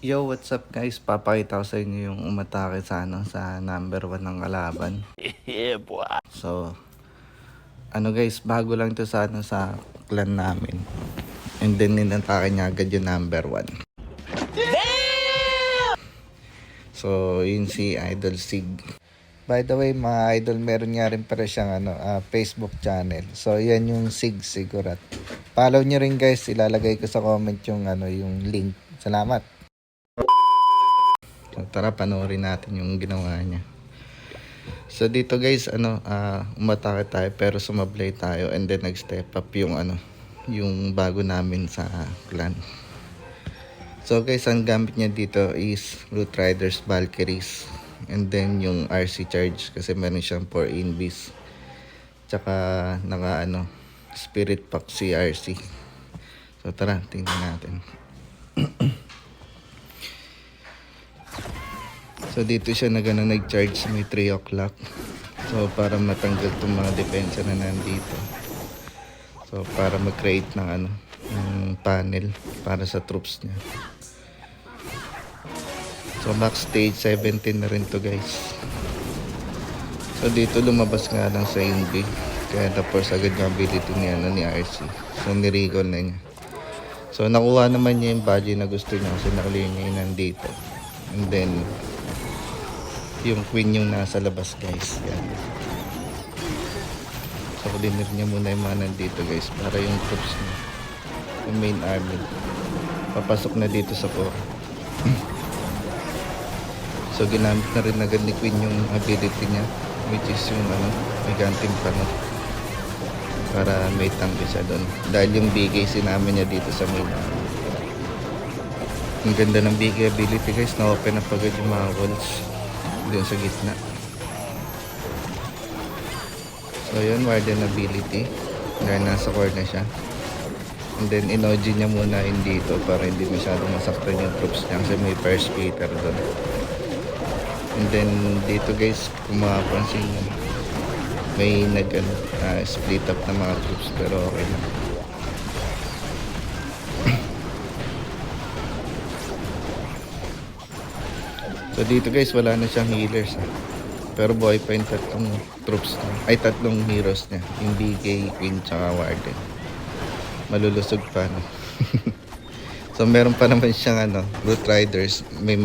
Yo, what's up guys? Papakita ko sa inyo yung umatake sa number 1 ng kalaban. Yeah, boy. So, guys, bago lang to sa clan namin. And then ninatake niya agad yung number 1. So, yun si Idol Sig. By the way, mga idol, meron nga rin para siyang Facebook channel. So, yan yung Sig Sigurat. Follow nyo rin guys, ilalagay ko sa comment yung link. Salamat. So, tara panoorin natin yung ginawa niya. So dito guys, umatake tayo pero sumablay tayo and then nag-step up yung yung bago namin sa clan. So guys, ang gamit niya dito is Root Riders Valkyries and then yung RC charge kasi meron siyang 4 invis. Tsaka naka Spirit Pack CRC. So tara, tingnan natin. So dito siya nag-charge sa may 3 o'clock. So para matanggal itong mga depensa na nandito. So para mag-create ng ng panel para sa troops niya. So max stage 17 na rin to guys. So dito lumabas nga lang sa invi. Kaya tapos agad yung ability ni RC. So ni-recall na niya. So nakuha naman niya yung badge na gusto niya kasi nakalagay niya yung nandito. And then yung queen yung nasa labas guys. Yan. So linir niya muna yung mga nandito guys para yung troops niya, yung main army papasok na dito sa core. So ginamit na rin agad ni queen yung ability niya which is yung giganting panot para may tangke siya doon dahil yung bigay sinamin niya dito sa main army. Ang ganda ng bigay ability guys, na-open na pagod yung mga walls doon sa gitna. So yun, warden ability dahil nasa core na siya. And then inoji niya muna in dito para hindi masyadong masaktan yung troops niya kasi may fire splitter doon. And then dito guys, kung makapansin may split up na mga troops pero okay lang. So dito guys, wala na siyang healers pero buhay pa yung tatlong troops niya. Ay, tatlong heroes niya, yung BK, Queen, tsaka Warden. Malulusog pa So meron pa naman siyang Root Riders, may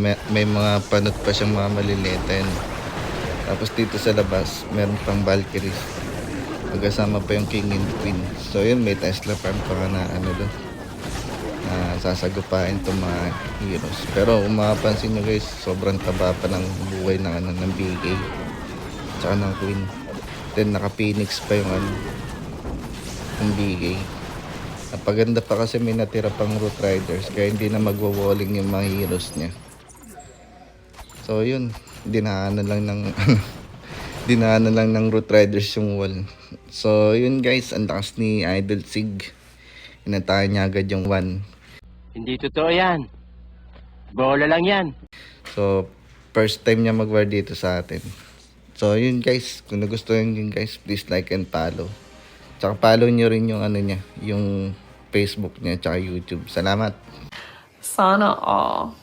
mga panot pa siyang mga malilitin. Tapos dito sa labas meron pang Valkyries, magkasama pa yung King and Queen. So yun, may Tesla farm pa ka na doon sasagupain itong mga heroes. Pero kung makapansin nyo guys, sobrang taba pa ng buhay ng BK tsaka ng Queen. Then naka Phoenix pa yung yung BK. Napaganda pa kasi may natira pang Root Riders kaya hindi na magwa-walling yung mga heroes niya. So yun, dinaanan lang ng dinaanan lang ng Root Riders yung wall. So yun guys, ang lakas ni Idol Sig. Inatayan niya agad yung 1. Hindi totoo yan. Bola lang yan. So, first time niya mag-war dito sa atin. So, yun guys. Kung nagustuhan nyo guys, please like and follow. Tsaka follow nyo rin yung yung Facebook niya, tsaka YouTube. Salamat! Sana all.